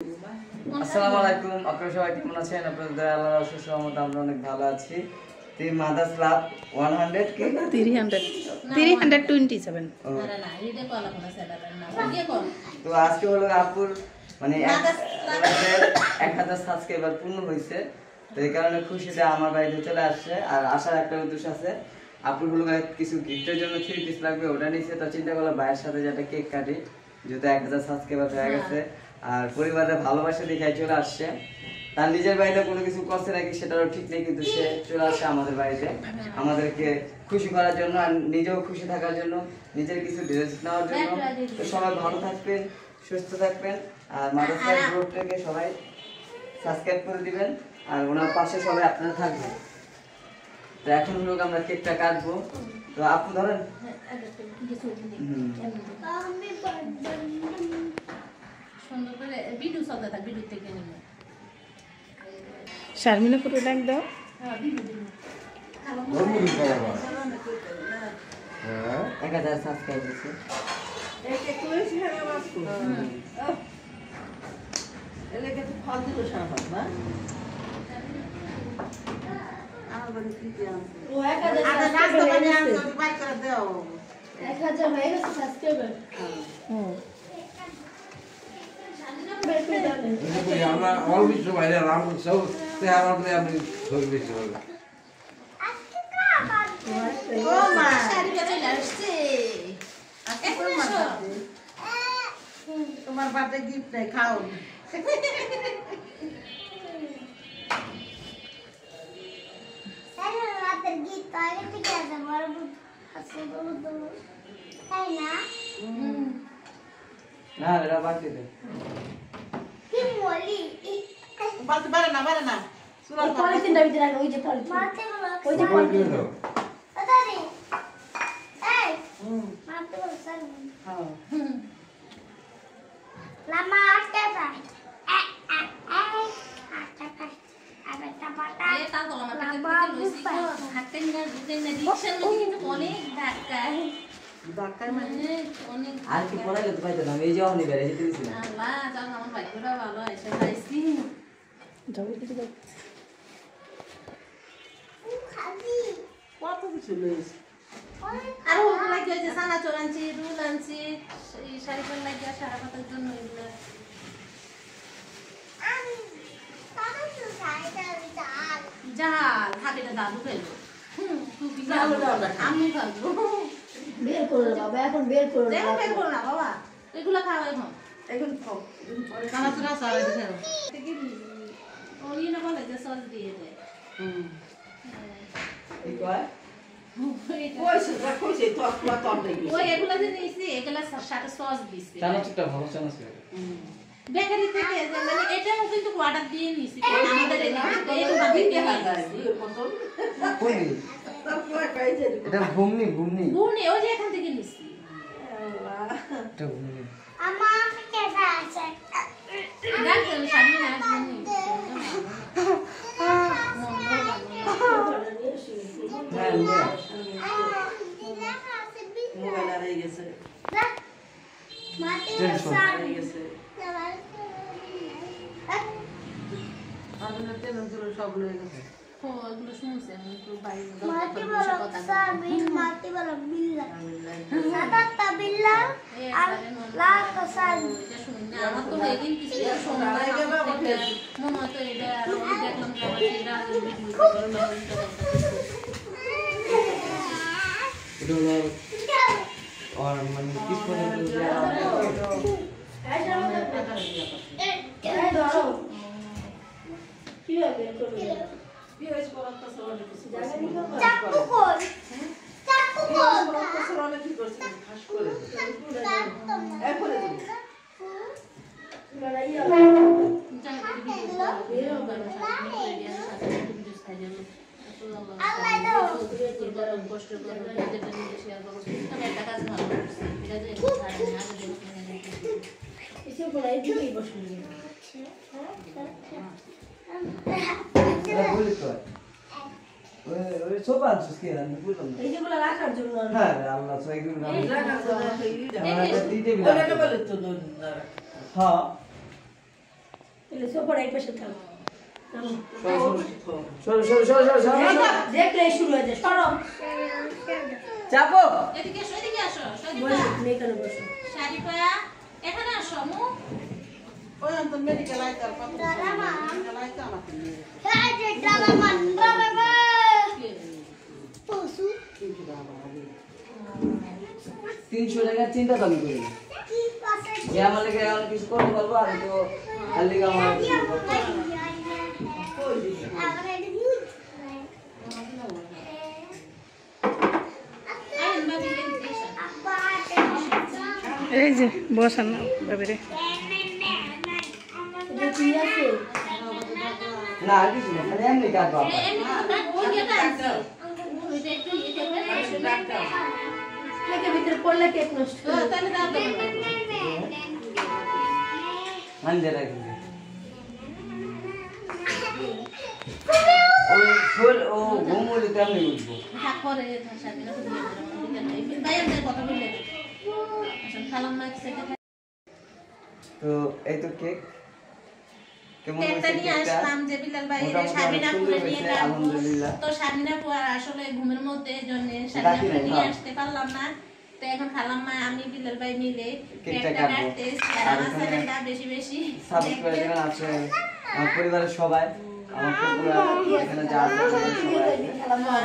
আসসালামু আলাইকুম, আপনারা সবাই কেমন আছেন? আপনাদের দয়া আল্লাহর অশেষ রহমতে আমরা অনেক ভালো আছি। তি মাদার্স লাভ 100 কি 327 তো আজকে হলো আপুর মানে 1000 সাবস্ক্রাইবার পূর্ণ হয়েছে। তো এই কারণে খুশিতে আমার বাড়িতে চলে আসছে। আর আসার একটা উদ্দেশ্য আছে, আপুর হলো কিছু গিফটের জন্য 3 পিস লাগবে, ওটা নিয়েছে। তো চিন্তা করলাম ভাইয়ের সাথে যেটা কেক কাটি, যেহেতু 1000 সাবস্ক্রাইবার হয়ে গেছে আর পরিবারের ভালোবাসা দেখাই চলে আসছে। তার নিজের বাড়িতে কোনো কিছু করছে নাকি সেটারও ঠিক নেই, কিন্তু সে চলে আসছে আমাদের বাড়িতে আমাদেরকে খুশি করার জন্য আর নিজেও খুশি থাকার জন্য, নিজের কিছু ড্রেস নেওয়ার জন্য। তো সবাই ভালো থাকবেন, সুস্থ থাকবেন আর মাদ্রাসা গ্রুপটাকে সবাই সাবস্ক্রাইব করে দিবেন আর ওনার পাশে সবাই আপনারা থাকবেন। তো এখন লোক আমরা কেকটা কাটবো। তো আপু ধরেন শারমিনা ফটো ডাক দাও। এক 1000 সাবস্ক্রাইব হয়েছে। আমরা অল্প বাইরে রাম সব তেহার আমি ধরে বেশি হবে। তোমার বার্থডে গিফট নাই, খাও। না এটা বাকি দে। বালতি বারে না পলিথিনটা ভিতরে রাখো, ওই যে পলিথিন, ওই যে পলিথিন। আর কি পড়াইলে তো পাইতো না, আমি এই যে অহনি বেড়ে যেতে দিছি না। কত কিছু লইস। আরো লাগে যে সানা চোরানছি, রুল আনছি, এই শাড়ি পরে লাগিয়া সারা পাতার জন্য এগুলো। জাল হাবিটা দাদু ফেলবো। আমি খাবো। বের করে বাবা, এখন বের করে দেখো বের করো না বাবা, এগুলো খাও এখন। এখন খাও। কানা চুরা সারা দিতে হবে। ওই না বলে যে সস দিয়ে দেয়। কি কয়? কইছে যা কইছে তো আপনা তো দেই। ওই এগুলো যে নিয়েছি, এগুলো সাথে সস দিছি। চানাচুরটা ভালো চানাচুর। বেকারি থেকে যে মানে এটাও কিন্তু অর্ডার দিয়ে নিছি। আমাদের এই ভাবে কি হয়? কোনি? এটা ঘুমনি ঘুমনি। গুনি ওই যে এখান থেকে নিছি। এটা ঘুমনি। গান করে সামনে না গুনি। হ্যাঁ নিয়ে মোবাইল আর হয়ে গেছে। টেনশন হয়ে গেছে। আপনার তেল গুলো সব লয়ে গেছে। ও এগুলো শুনছে আমি একটু বাইরে মাটি বলা সামিন, মাটি বলা বিল্লা, সাদাতা বিল্লা আর লাল কসান। আমার তো এদিন কিছু শুনলাম মনে হয় তো এটা আর ওই দেখলাম যে আমার এটা এটা হলো আর মানে কি করে এই ধরো কি হবে করবে? বিয়েস পরাত সরলে কিছু জানি না চাকু কোন, চাকু কোন পরাত সরলে কি করছে খাস করে এরপরে তুমি লড়াইয়া কষ্ট করে শেয়ার করবো তবে একটা কাজ ভালো করছি এটা যে এসে পড়াই দিই বসে এটা বলি তো ওই সোফা আনছিস কি আমি বুঝলাম না। এই যেগুলো রাখার জন্য হ্যাঁ আল্লাহ সো এগুলো না রাখার জন্য দিতে বলে তো হ্যাঁ সোফার এই পাশে থাক সরো সরো সরো সরো সরো দেখলে শুরু হয়ে যায় সরো চাপো এদিকে এসো, এদিকে আসো, বলি সজিতা। মেকানো বসো শারিফা, এখানে আসো, আম্মু। ওই অন্তর মেডিকেল আইতে আর কত মেডিকেল আইতে আমাকে নিয়ে হ্যাঁ যে ডালা মান বাবা পশু 300 টাকা চিন্তা তো আমি করি না কি পাশে যে আমার লেগে এখন কিছু করবো বলবো আর তো খালি আমার আমার এটা নিউজ আইন ভাবি, এদিকে এসো। আব্বা এই যে বসান না বাবিরে এটা কি আছে না আর কিছু না খালি এমনি কাটবো এ, এমনি করে ওই গেটা আনছি। ওইটা একটু ইয়ে করবে। কেকের ভিতরে পড়লে কেক নষ্ট ও, তাহলে দাও তো। আনতে রাখি ও ফুল ও ঘুমুলি তেমনি উঠবো থাক করে, শারিফা তো দিয়ে দিলাম, ওদিকে নেই। ভাই, আমাদের কথা বললে। আসলে খালাম মা একসাথে খাই। তো এই তো কেক কেমন কেকটা হয়েছে নিয়ে কেকটা আসলাম যে বিলাল ভাইয়ের মোটামুটি শাবিনা অনেক পুরে সুন্দর নিয়ে হয়েছে, কাটবো। আলহামদুলিল্লাহ। তো শাবিনা পুয়া আসলে ঘুমের মধ্যে জন্য শাবিনা রাখি পুরে নাই, নিয়ে হ্যাঁ। আসতে পারলাম না। তো এখন খালাম মা আমি বিলাল ভাই মিলে কেকটা কেকটা কাটবো। কাটতেছি। আর আর আমার এখানে চ্যানেলটা বেশি বেশি সাবস্ক্রাইব দেখবেন। করে আছে আমার পরিবারের সবাই আমার পুরো এখানে যা আছে সবাই আছে।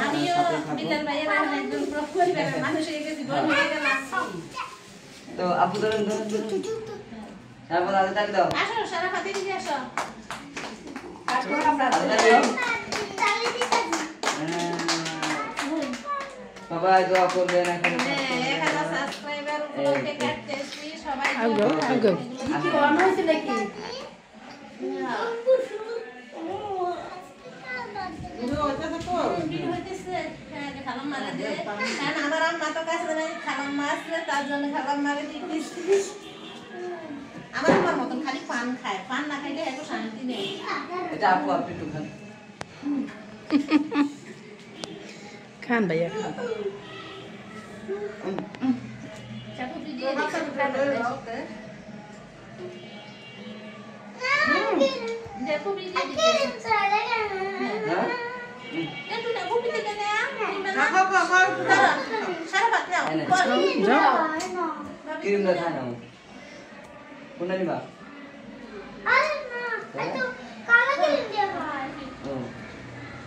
আমিও বিলাল ভাইয়ের এখন একজন পুরো পরিবারের মানুষ হয়ে গেছি, বড় হয়ে গেলাম। তো আপু ধরেন ধরেন ধরেন। তারপর আগে তাক দাও আসো সারা দিকে আসো। কাটবো আমরা আগে তাক দাও তালি দিতে সবাই দোয়া করবেন এখন এখানে সাবস্ক্রাইবার উপলক্ষে কাটতেছি, সবাই আগো আগো কি অন হয়েছে নাকি ভিডিও হইতেছে তো ভিডিও হইতেছে, হ্যাঁ, যে খালাম মারে দে। কারণ আমার আম্মা তো কাছে নাই, খালাম মা আছে, তার জন্য খালাম মারে দিতেছি। আমার আম্মার মতন খালি পান খায়, পান না খাইলে এত শান্তি নেই। এটা আপু আপনি একটু খান খান ভাইয়া খান চাকু তুই দিয়ে দিস, খাবে বেশি। যে কুবি দিয়ে দিস। হ্যাঁ একটু না কুবি থেকে নে, নিবে না। খাও খাও খাও দাঁড়া, সারা ভাত নাও। এই নে। যাও ক্রিমটা খায় না কোনটা নিবা আরে না এত কালা ক্রিম দিয়ে ভাই ও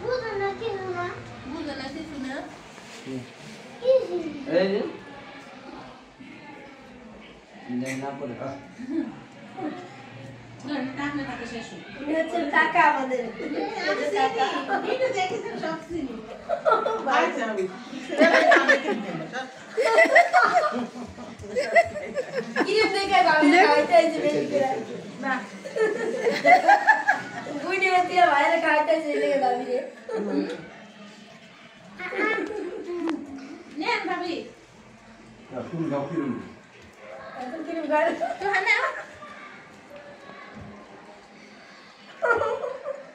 বুঝো না কি না বুঝো না কিছু না। কি এই যে না পড়ে ধর, কামনে থাকে শেষ হোক। উনি হচ্ছে কাকা আমাদের আমি চিনি, ভিডিও দেখেছি সব চিনি। আইছে আমি কিরম দেখে বাবা খাইতে আইছে বেশি করে না বুইনি দিয়ে বাইরে খাইতে আইছে লেগে দাবি রে নেন ভাবি, তুমি যাও কিরম এখন কিরম গাড়ি তো হানা।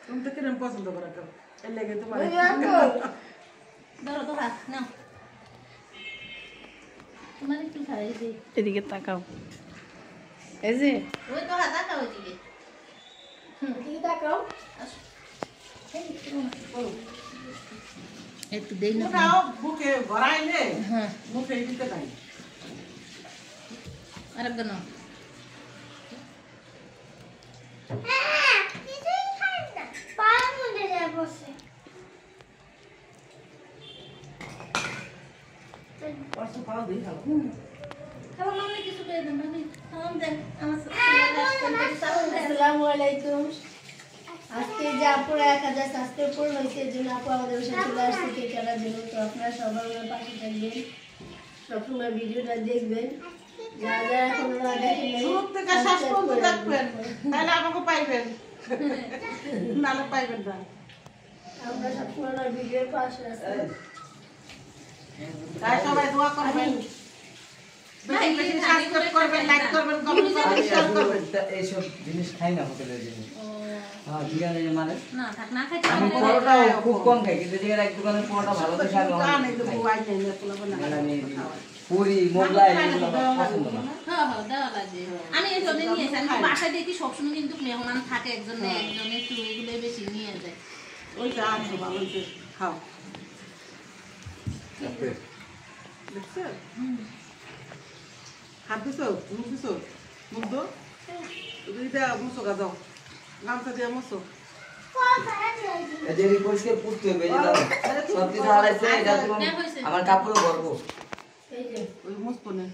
তুমি তো কিরম পছন্দ করো কেউ এর লেগে তোমার ধরো তো হাত নাও। তোমার একটু খাই দিই। এদিকে তাকাও এই যে ওই তো হাত আঁকা ওইদিকে। কি তাকাও একটু দেই না। ওটাও বুকে ভরাইলে হ্যাঁ, মুখে দিতে নাই আরেকটা নাও। কিছুই খাই না পায়ের মধ্যে যায় বসে পাঁচশো পাও দিয়ে খাও খাবার মামলে কিছু পেয়ে দেন ভাবি। খাওয়ান দেন, আমার সাথে আসসালামু আলাইকুম আজকে যে আপুরা 1000 সাবস্ক্রাইব পূর্ণ হয়েছে এর জন্য আপু আমাদের সাথে চলে আসছে কেক কাটার জন্য তো আপনারা সবাই আমার পাশে থাকবেন সবসময় ভিডিওটা দেখবেন যারা যারা এখনো না দেখেন নাই, শুরু থেকে শেষ subscribe পর্যন্ত করে দেখবেন রাখবেন। তাহলে আমাকে পাইবেন নাহলে পাইবেন না আমরা সবসময় আমার ভিডিওর পাশে আছি তাই সবাই দোয়া করবেন বেশি বেশি সাবস্ক্রাইব করবেন লাইক করবেন কমেন্ট করবেন শেয়ার করবেন এইসব জিনিস খাই না হোটেলের জিনিস হ্যাঁ ঠিক আছে মানে না থাক, না খাইতে আমি হবে। পরোটা খুব কম খাই কিন্তু যেখানে এক দোকানের পরোটা ভালো তো খাই জানেন যে বুয়াই নেই পোলা মানে আমি পুরি মোগলাই এগুলো আমার পছন্দ না। হ্যাঁ হ্যাঁ দেওয়া লাগে। আমি এসব নিয়ে আসি। আমি বাসায় দেখি সবসময় কিন্তু মেহমান থাকে একজন না একজন একটু এগুলোই বেশি নিয়ে যায়। ওইটা আছে ভালো হইছে খাও দেখছো হাত দিছো মুখ দিছো মুখ দো দুইটা মুছো গাজাও গামছা দিয়ে মুছো এই যে পরিষ্কার করতে হবে এই যে দাও। সব কিছু হারাইছে এটা তো আমার কাপড় ভরবো। এই যে ওই মুছতো না